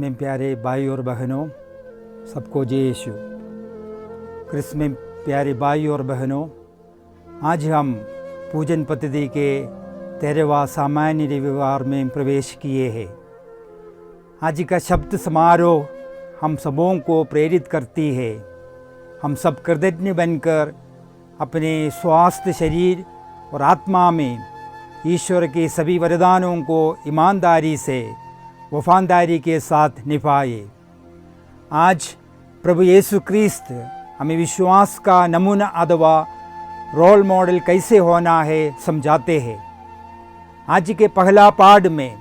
में प्यारे भाई और बहनों, सबको जय यीशु। क्रिस्त में प्यारे भाई और बहनों, आज हम पूजन पद्धति के 13वां सामान्य रविवार में प्रवेश किए हैं। आज का शब्द समारोह हम सबों को प्रेरित करती है। हम सब कृतज्ञ बनकर अपने स्वास्थ्य शरीर और आत्मा में ईश्वर के सभी वरदानों को ईमानदारी से वफादारी के साथ निभाए। आज प्रभु यीशु क्रिस्त हमें विश्वास का नमूना अथवा रोल मॉडल कैसे होना है समझाते हैं। आज के पहला पाठ में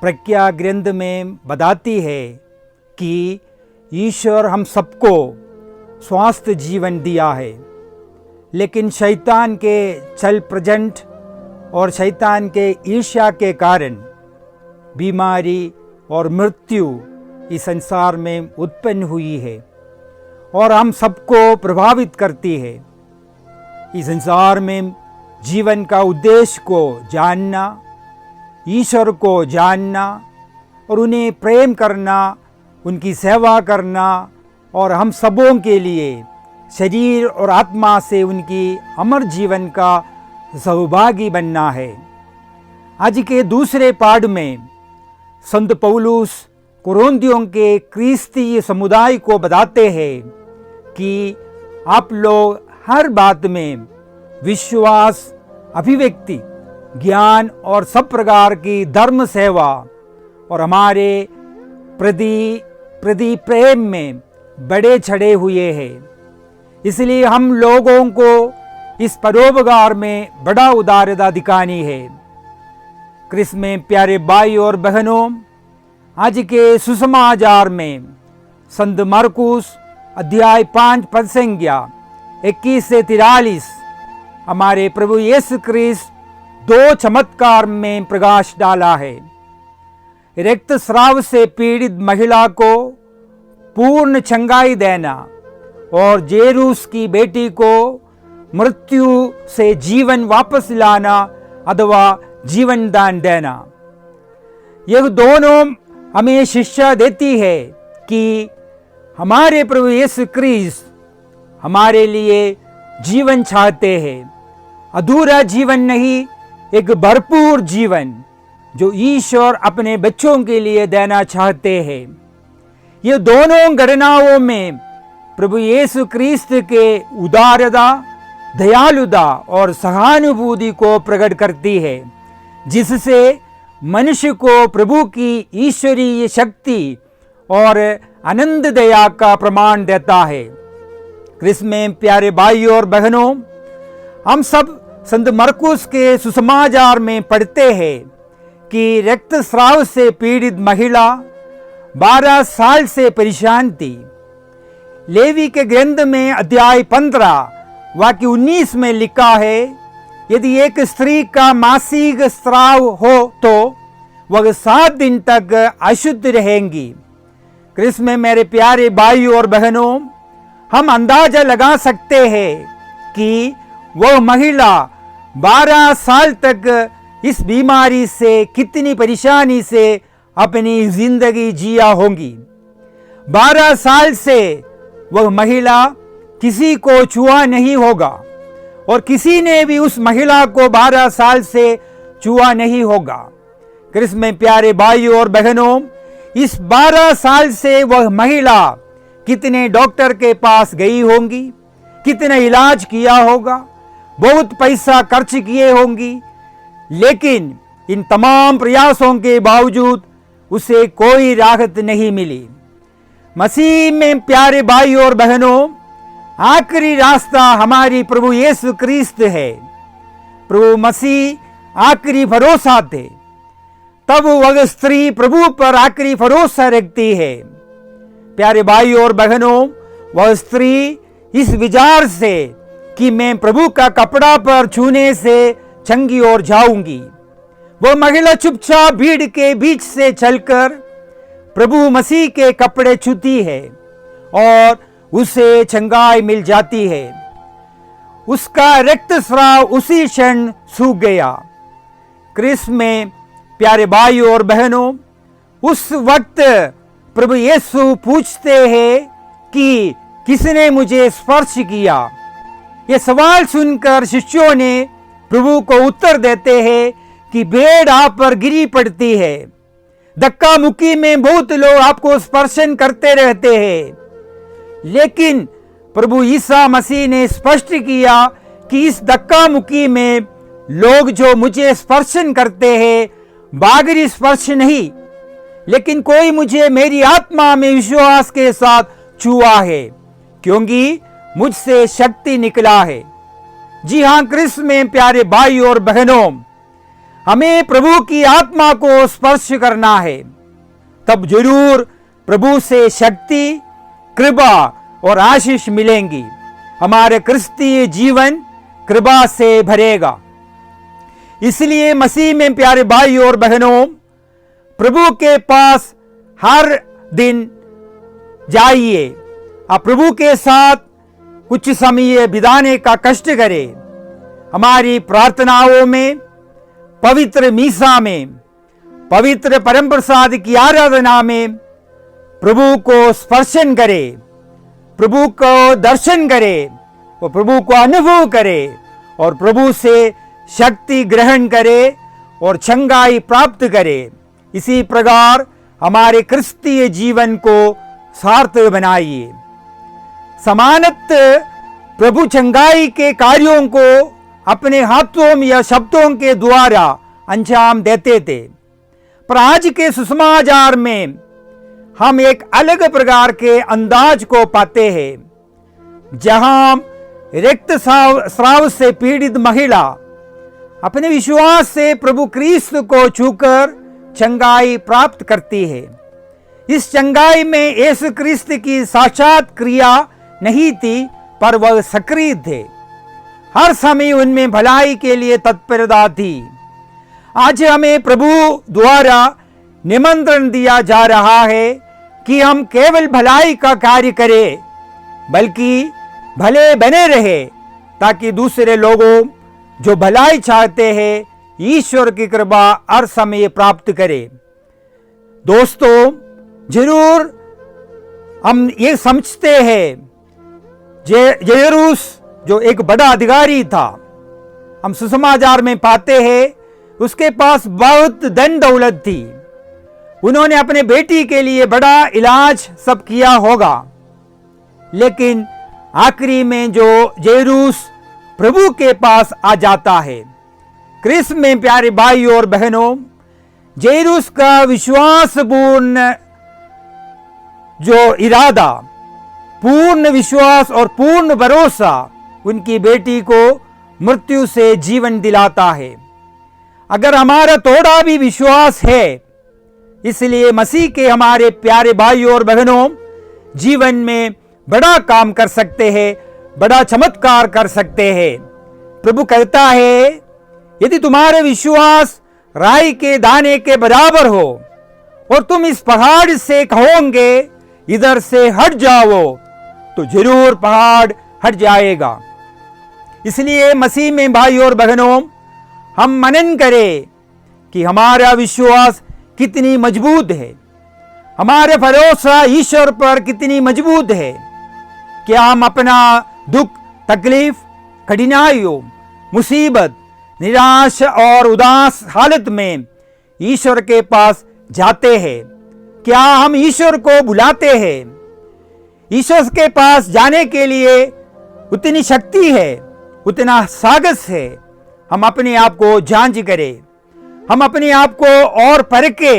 प्रज्ञा ग्रंथ में बताती है कि ईश्वर हम सबको स्वस्थ जीवन दिया है, लेकिन शैतान के चल प्रचंड और शैतान के ईर्ष्या के कारण बीमारी और मृत्यु इस संसार में उत्पन्न हुई है और हम सबको प्रभावित करती है। इस संसार में जीवन का उद्देश्य को जानना, ईश्वर को जानना और उन्हें प्रेम करना, उनकी सेवा करना और हम सबों के लिए शरीर और आत्मा से उनकी अमर जीवन का सौभागी बनना है। आज के दूसरे पाठ में संत पौलुस कुरिन्थियों के क्रिस्तीय समुदाय को बताते हैं कि आप लोग हर बात में विश्वास, अभिव्यक्ति, ज्ञान और सब प्रकार की धर्म सेवा और हमारे प्रति प्रेम में बड़े छड़े हुए हैं। इसलिए हम लोगों को इस परोपकार में बड़ा उदारता दिखानी है। क्रिस्त में प्यारे भाई और बहनों, आज के सुसमाचार में संत मरकुस अध्याय 5 पद संख्या 21 से 43 हमारे प्रभु यीशु क्रिस्त 2 चमत्कार में प्रकाश डाला है। रक्तस्राव से पीड़ित महिला को पूर्ण चंगाई देना और जेरूस की बेटी को मृत्यु से जीवन वापस लाना अथवा जीवन दान देना। यह दोनों हमें शिक्षा देती है कि हमारे प्रभु यीशु क्रिस्त हमारे लिए जीवन चाहते हैं। अधूरा जीवन नहीं, एक भरपूर जीवन जो ईश्वर अपने बच्चों के लिए देना चाहते हैं। ये दोनों घटनाओं में प्रभु यीशु क्रिस्त के उदारता, दयालुता और सहानुभूति को प्रकट करती है, जिससे मनुष्य को प्रभु की ईश्वरीय शक्ति और अनंत दया का प्रमाण देता है। क्रिस्त में प्यारे भाइयों और बहनों, हम सब संत मरकुस के सुसमाचार में पढ़ते हैं कि रक्तस्राव से पीड़ित महिला 12 साल से परेशान थी। लेवी के ग्रंथ में अध्याय 15 वाक्य 19 में लिखा है, यदि एक स्त्री का मासिक स्राव हो तो वह 7 दिन तक अशुद्ध रहेंगी। क्रिस्त में मेरे प्यारे भाइयों और बहनों, हम अंदाजा लगा सकते हैं कि वह महिला 12 साल तक इस बीमारी से कितनी परेशानी से अपनी जिंदगी जिया होगी। 12 साल से वह महिला किसी को छुआ नहीं होगा और किसी ने भी उस महिला को 12 साल से छुआ नहीं होगा। क्रिस्त में प्यारे भाइयों और बहनों, इस 12 साल से वह महिला कितने डॉक्टर के पास गई होंगी, कितना इलाज किया होगा, बहुत पैसा खर्च किए होंगी, लेकिन इन तमाम प्रयासों के बावजूद उसे कोई राहत नहीं मिली। मसीह में प्यारे भाइयों और बहनों, आखिरी रास्ता हमारी प्रभु यीशु क्रिस्त है। प्रभु मसीह आखिरी भरोसा थे, तब वह स्त्री प्रभु पर आखिरी भरोसा रखती है। प्यारे भाइयों और बहनों, वह स्त्री इस विचार से कि मैं प्रभु का कपड़ा पर छूने से चंगी ओर जाऊंगी, वह महिला चुपचाप भीड़ के बीच से चलकर प्रभु मसीह के कपड़े छूती है और उसे चंगाई मिल जाती है। उसका रक्तस्राव उसी क्षण सूख गया। क्रिस्त में प्यारे भाइयों और बहनों, उस वक्त प्रभु यीशु पूछते हैं कि किसने मुझे स्पर्श किया। ये सवाल सुनकर शिष्यों ने प्रभु को उत्तर देते हैं कि भेड़ आप पर गिरी पड़ती है, धक्का मुक्की में बहुत लोग आपको स्पर्शन करते रहते हैं, लेकिन प्रभु ईसा मसीह ने स्पष्ट किया कि इस धक्का मुक्की में लोग जो मुझे स्पर्शन करते हैं बाहरी स्पर्श नहीं, लेकिन कोई मुझे मेरी आत्मा में विश्वास के साथ छुआ है, क्योंकि मुझसे शक्ति निकला है। जी हाँ क्रिस्त में प्यारे भाई और बहनों, हमें प्रभु की आत्मा को स्पर्श करना है, तब जरूर प्रभु से शक्ति, कृपा और आशीष मिलेंगी। हमारे क्रिस्तीय जीवन कृपा से भरेगा। इसलिए मसीह में प्यारे भाई और बहनों, प्रभु के पास हर दिन जाइए। आप प्रभु के साथ कुछ समय बिताने का कष्ट करें। हमारी प्रार्थनाओं में, पवित्र मीसा में, पवित्र परम प्रसाद की आराधना में प्रभु को स्पर्शन करें, प्रभु को दर्शन करें और प्रभु को अनुभव करें और प्रभु से शक्ति ग्रहण करें और चंगाई प्राप्त करें। इसी प्रकार हमारे क्रिस्तीय जीवन को सार्थक बनाइए। समानत प्रभु चंगाई के कार्यों को अपने हाथों या शब्दों के द्वारा अंजाम देते थे, पर आज के सुसमाचार में हम एक अलग प्रकार के अंदाज को पाते हैं, जहां रक्तस्राव से पीड़ित महिला अपने विश्वास से प्रभु क्रिस्त को छूकर चंगाई प्राप्त करती है। इस चंगाई में यीशु क्रिस्त की साक्षात क्रिया नहीं थी, पर वह सक्रिय थे। हर समय उनमें भलाई के लिए तत्परता थी। आज हमें प्रभु द्वारा निमंत्रण दिया जा रहा है कि हम केवल भलाई का कार्य करें, बल्कि भले बने रहे, ताकि दूसरे लोगों जो भलाई चाहते हैं ईश्वर की कृपा हर समय प्राप्त करें। दोस्तों, जरूर हम ये समझते हैं जेरूस जो एक बड़ा अधिकारी था, हम सुसमाचार में पाते हैं उसके पास बहुत धन दौलत थी। उन्होंने अपने बेटी के लिए बड़ा इलाज सब किया होगा, लेकिन आखिरी में जो जेरूस प्रभु के पास आ जाता है। क्रिस्त में प्यारे भाई और बहनों, जेरूस का विश्वासपूर्ण जो इरादा, पूर्ण विश्वास और पूर्ण भरोसा उनकी बेटी को मृत्यु से जीवन दिलाता है। अगर हमारा थोड़ा भी विश्वास है, इसलिए मसीह के हमारे प्यारे भाई और बहनों जीवन में बड़ा काम कर सकते हैं, बड़ा चमत्कार कर सकते हैं। प्रभु कहता है, यदि तुम्हारे विश्वास राई के दाने के बराबर हो और तुम इस पहाड़ से कहोगे इधर से हट जाओ, तो जरूर पहाड़ हट जाएगा। इसलिए मसीह में भाई और बहनों, हम मनन करें कि हमारा विश्वास कितनी मजबूत है, हमारे भरोसा ईश्वर पर कितनी मजबूत है। क्या हम अपना दुख, तकलीफ, कठिनाइयों, मुसीबत, निराश और उदास हालत में ईश्वर के पास जाते हैं? क्या हम ईश्वर को बुलाते हैं? ईश्वर के पास जाने के लिए उतनी शक्ति है, उतना साहस है? हम अपने आप को जांच करें, हम अपने आप को और परखे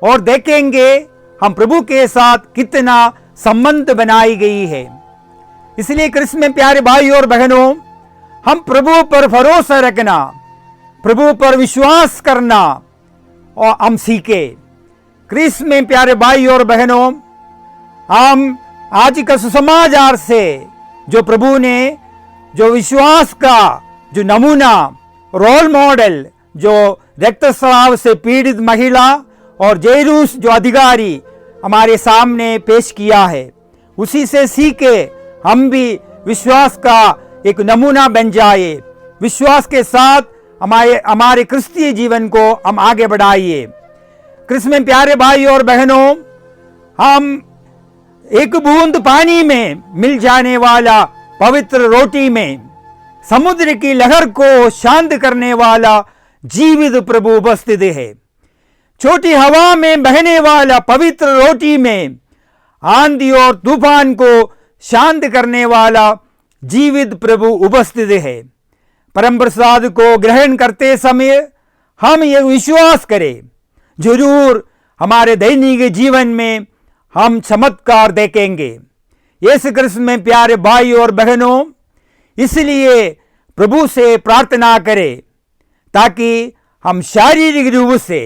और देखेंगे हम प्रभु के साथ कितना संबंध बनाई गई है। इसलिए क्रिस्त में प्यारे भाई और बहनों, हम प्रभु पर भरोसा रखना, प्रभु पर विश्वास करना और हम सीखे। क्रिस्त में प्यारे भाई और बहनों, हम आज का सुसमाचार से जो प्रभु ने जो विश्वास का जो नमूना, रोल मॉडल, जो रक्तस्राव से पीड़ित महिला और जेरूस जो अधिकारी हमारे सामने पेश किया है, उसी से सीखे हम भी विश्वास का एक नमूना बन जाए। विश्वास के साथ हमारे क्रिस्तीय जीवन को हम आगे बढ़ाइए। क्रिस्त में प्यारे भाई और बहनों, हम एक बूंद पानी में मिल जाने वाला पवित्र रोटी में समुद्र की लहर को शांत करने वाला जीवित प्रभु उपस्थित है। छोटी हवा में बहने वाला पवित्र रोटी में आंधी और तूफान को शांत करने वाला जीवित प्रभु उपस्थित है। परम प्रसाद को ग्रहण करते समय हम ये विश्वास करें, जरूर हमारे दैनिक जीवन में हम चमत्कार देखेंगे। यीशु कृष्ण में प्यारे भाई और बहनों, इसलिए प्रभु से प्रार्थना करें ताकि हम शारीरिक रूप से,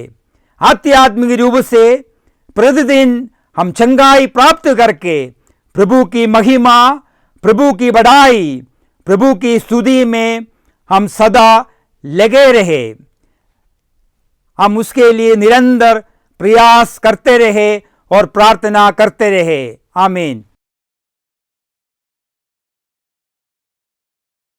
आध्यात्मिक रूप से प्रतिदिन हम चंगाई प्राप्त करके प्रभु की महिमा, प्रभु की बढ़ाई, प्रभु की स्तुति में हम सदा लगे रहे। हम उसके लिए निरंतर प्रयास करते रहे और प्रार्थना करते रहे। आमीन।